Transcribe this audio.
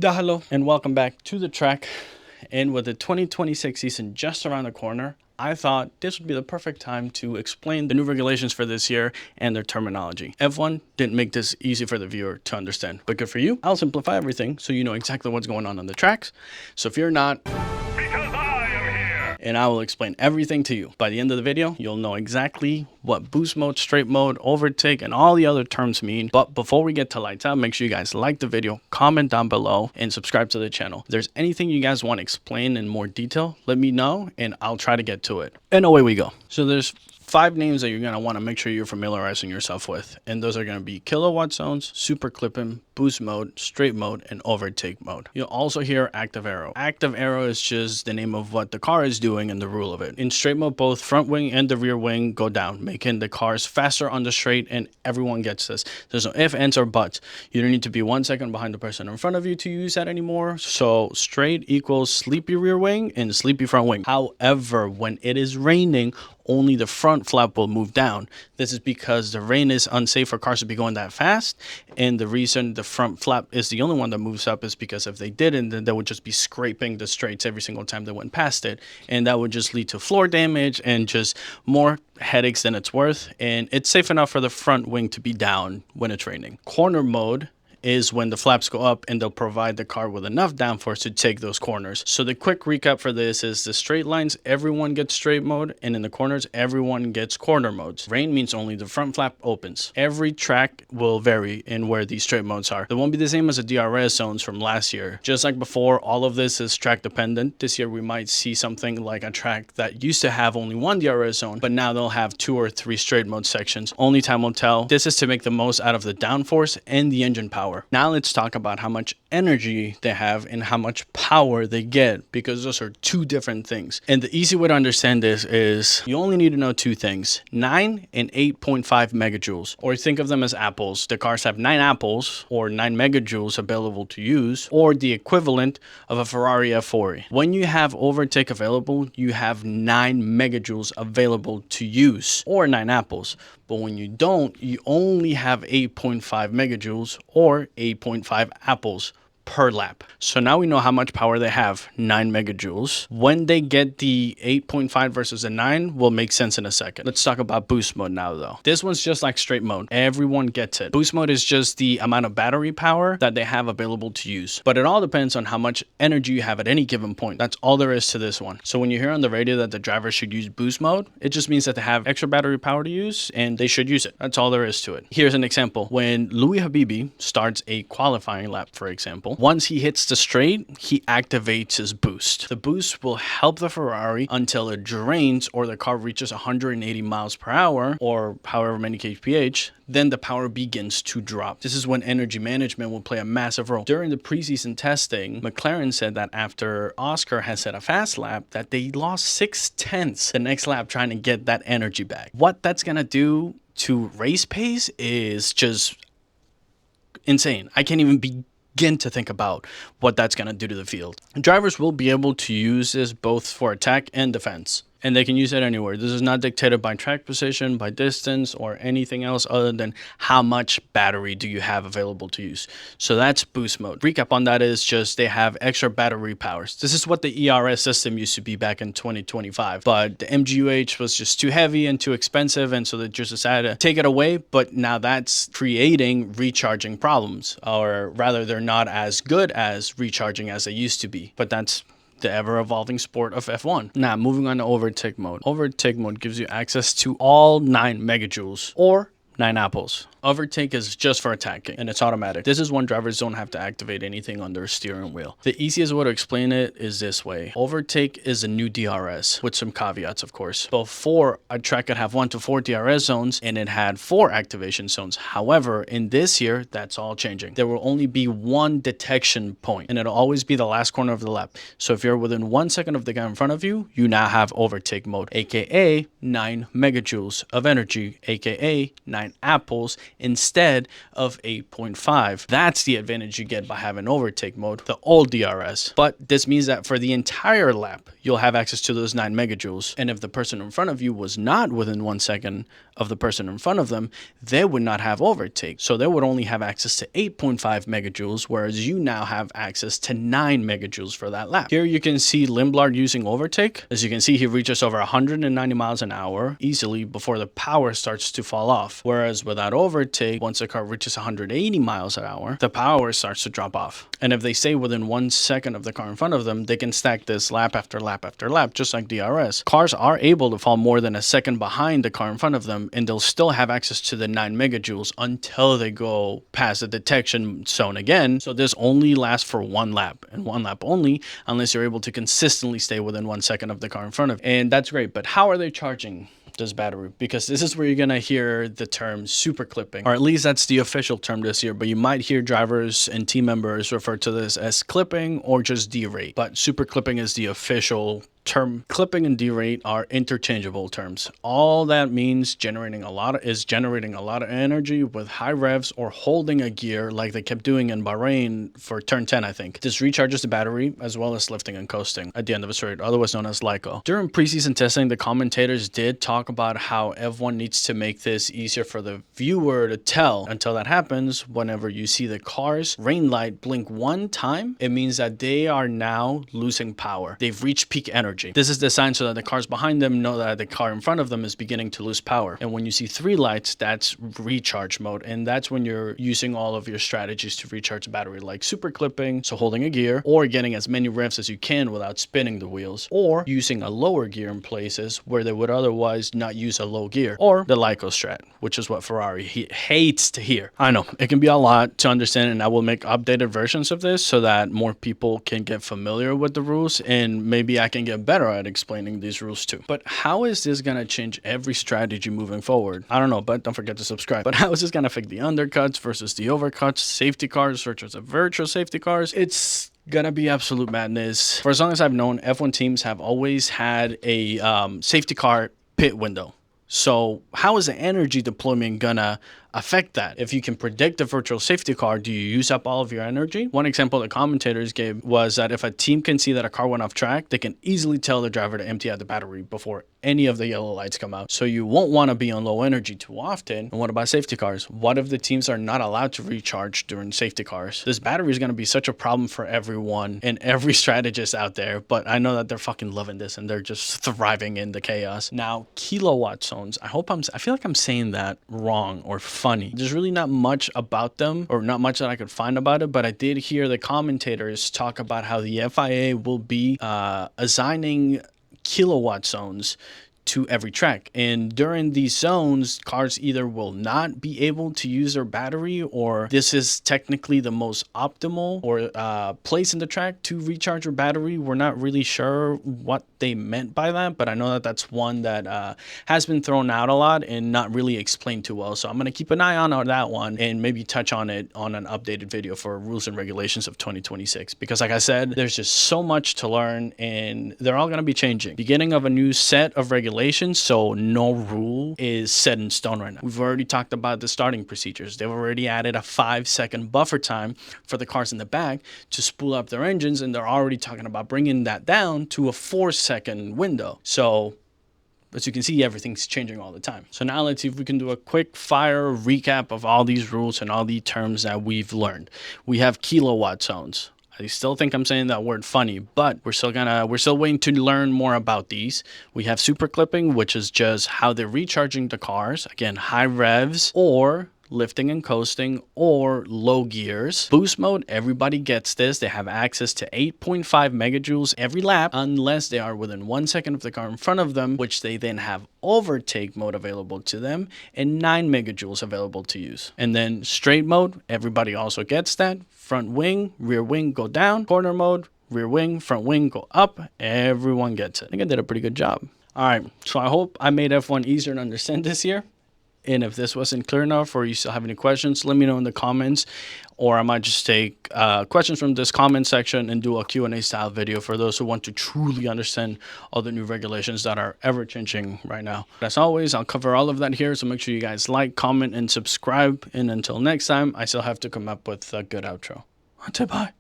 Hello and welcome back to the track. And with the 2026 season just around the corner, I thought this would be the perfect time to explain the new regulations for this year and their terminology. F1 didn't make this easy for the viewer to understand, but good for you. I'll simplify everything so you know exactly what's going on the tracks. So if you're not, and I will explain everything to you. By the end of the video, you'll know exactly what boost mode, straight mode, overtake, and all the other terms mean. But before we get to lights out, make sure you guys like the video, comment down below, and subscribe to the channel. If there's anything you guys want to explain in more detail, let me know, and I'll try to get to it. And away we go. So there's 5 names that you're going to want to make sure you're familiarizing yourself with. And those are going to be kilowatt zones, super clipping, boost mode, straight mode, and overtake mode. You'll also hear active aero. Active aero is just the name of what the car is doing and the rule of it. In straight mode, both front wing and the rear wing go down, making the cars faster on the straight, and everyone gets this. There's no ifs, ands, or buts. You don't need to be 1 second behind the person in front of you to use that anymore. So straight equals sleepy rear wing and sleepy front wing. However, when it is raining, only the front flap will move down. This is because the rain is unsafe for cars to be going that fast, and the reason the front flap is the only one that moves up is because if they didn't, then they would just be scraping the straights every single time they went past it, and that would just lead to floor damage and just more headaches than it's worth. And it's safe enough for the front wing to be down when it's raining. Corner mode is when the flaps go up and they'll provide the car with enough downforce to take those corners. So the quick recap for this is the straight lines, everyone gets straight mode, and in the corners, everyone gets corner modes. Rain means only the front flap opens. Every track will vary in where these straight modes are. They won't be the same as the DRS zones from last year. Just like before, all of this is track dependent. This year we might see something like a track that used to have only 1 DRS zone, but now they'll have 2 or 3 straight mode sections. Only time will tell. This is to make the most out of the downforce and the engine power. Now let's talk about how much energy they have and how much power they get, because those are 2 different things. And the easy way to understand this is you only need to know 2 things: 9 and 8.5 megajoules, or think of them as apples. The cars have 9 apples or 9 megajoules available to use, or the equivalent of a Ferrari F40. When you have overtake available, you have 9 megajoules available to use, or 9 apples. But when you don't, you only have 8.5 megajoules or 8.5 apples per lap. So now we know how much power they have, 9 megajoules. When they get the 8.5 versus the 9 will make sense in a second. Let's talk about boost mode now though. This one's just like straight mode. Everyone gets it. Boost mode is just the amount of battery power that they have available to use. But it all depends on how much energy you have at any given point. That's all there is to this one. So when you hear on the radio that the driver should use boost mode, it just means that they have extra battery power to use and they should use it. That's all there is to it. Here's an example. When Louis Habibi starts a qualifying lap, for example, once he hits the straight, he activates his boost. The boost will help the Ferrari until it drains or the car reaches 180 miles per hour or however many kph. Then the power begins to drop. This is when energy management will play a massive role. During the preseason testing, McLaren said that after Oscar has set a fast lap, that they lost 6/10 the next lap trying to get that energy back. What that's gonna do to race pace is just insane. I can't even begin to think about what that's going to do to the field. Drivers will be able to use this both for attack and defense, and they can use it anywhere. This is not dictated by track position, by distance, or anything else other than how much battery do you have available to use. So that's boost mode. Recap on that is just they have extra battery powers. This is what the ERS system used to be back in 2025, but the MGU H was just too heavy and too expensive, and so they just decided to take it away. But now that's creating recharging problems, or rather they're not as good as recharging as they used to be, but that's the ever-evolving sport of F1. Now, moving on to overtake mode. Overtake mode gives you access to all 9 megajoules or 9 apples. Overtake is just for attacking, and it's automatic. This is when drivers don't have to activate anything on their steering wheel. The easiest way to explain it is this way. Overtake is a new DRS, with some caveats, of course. Before, a track could have 1 to 4 DRS zones, and it had 4 activation zones. However, in this year, that's all changing. There will only be 1 detection point, and it'll always be the last corner of the lap. So if you're within 1 second of the guy in front of you, you now have overtake mode, aka 9 megajoules of energy, aka 9 9 apples instead of 8.5. That's the advantage you get by having overtake mode, the old DRS. But this means that for the entire lap, you'll have access to those 9 megajoules. And if the person in front of you was not within 1 second of the person in front of them, they would not have overtake. So they would only have access to 8.5 megajoules, whereas you now have access to 9 megajoules for that lap. Here you can see Limblard using overtake. As you can see, he reaches over 190 miles an hour easily before the power starts to fall off. Whereas without overtake, once the car reaches 180 miles an hour, the power starts to drop off. And if they stay within 1 second of the car in front of them, they can stack this lap after lap after lap, just like DRS. Cars are able to fall more than a second behind the car in front of them, and they'll still have access to the 9 megajoules until they go past the detection zone again. So this only lasts for 1 lap, and 1 lap only, unless you're able to consistently stay within 1 second of the car in front of you. And that's great, but how are they charging this battery? Because this is where you're gonna hear the term super clipping, or at least that's the official term this year, but you might hear drivers and team members refer to this as clipping or just derate, but super clipping is the official term. Clipping and derate are interchangeable terms. All that means generating a lot of energy with high revs or holding a gear like they kept doing in Bahrain for turn 10, I think. This recharges the battery as well as lifting and coasting at the end of a straight, otherwise known as LICO. During preseason testing, the commentators did talk about how F1 needs to make this easier for the viewer to tell. Until that happens, whenever you see the car's rain light blink 1 time, it means that they are now losing power. They've reached peak energy. This is the sign so that the cars behind them know that the car in front of them is beginning to lose power. And when you see 3 lights, that's recharge mode. And that's when you're using all of your strategies to recharge the battery, like super clipping, so holding a gear, or getting as many revs as you can without spinning the wheels, or using a lower gear in places where they would otherwise not use a low gear, or the LICO strat, which is what Ferrari hates to hear. I know it can be a lot to understand, and I will make updated versions of this so that more people can get familiar with the rules, and maybe I can get better at explaining these rules too. But how is this gonna change every strategy moving forward? I don't know, but don't forget to subscribe. But how is this gonna affect the undercuts versus the overcuts, safety cars versus the virtual safety cars? It's gonna be absolute madness. For as long as I've known, F1 teams have always had a safety car pit window. So how is the energy deployment gonna affect that? If you can predict a virtual safety car, do you use up all of your energy? One example the commentators gave was that if a team can see that a car went off track, they can easily tell the driver to empty out the battery before any of the yellow lights come out. So you won't want to be on low energy too often. And what about safety cars? What if the teams are not allowed to recharge during safety cars? This battery is going to be such a problem for everyone and every strategist out there, but I know that they're fucking loving this and they're just thriving in the chaos. Now, kilowatt zones, I feel like I'm saying that wrong or funny. There's really not much about them, or not much that I could find about it, but I did hear the commentators talk about how the FIA will be assigning kilowatt zones to every track, and during these zones, cars either will not be able to use their battery, or this is technically the most optimal or place in the track to recharge your battery. We're not really sure what they meant by that, but I know that that's one that has been thrown out a lot and not really explained too well. So I'm going to keep an eye on that one and maybe touch on it on an updated video for rules and regulations of 2026, because like I said, there's just so much to learn and they're all going to be changing. Beginning of a new set of regulations, so no rule is set in stone right now. We've already talked about the starting procedures. They've already added a 5-second buffer time for the cars in the back to spool up their engines, and they're already talking about bringing that down to a 4-second window. So as you can see, everything's changing all the time. So now let's see if we can do a quick fire recap of all these rules and all the terms that we've learned. We have kilowatt zones. I still think I'm saying that word funny, but we're still waiting to learn more about these. We have super clipping, which is just how they're recharging the cars. Again, high revs or lifting and coasting or low gears. Boost mode, everybody gets this. They have access to 8.5 megajoules every lap unless they are within 1 second of the car in front of them, which they then have overtake mode available to them and 9 megajoules available to use. And then straight mode, everybody also gets that. Front wing, rear wing go down. Corner mode, rear wing, front wing go up. Everyone gets it. I think I did a pretty good job. All right, so I hope I made F1 easier to understand this year. And if this wasn't clear enough or you still have any questions, let me know in the comments, or I might just take questions from this comment section and do a Q&A style video for those who want to truly understand all the new regulations that are ever changing right now. As always, I'll cover all of that here, so make sure you guys like, comment, and subscribe. And until next time, I still have to come up with a good outro. Until bye.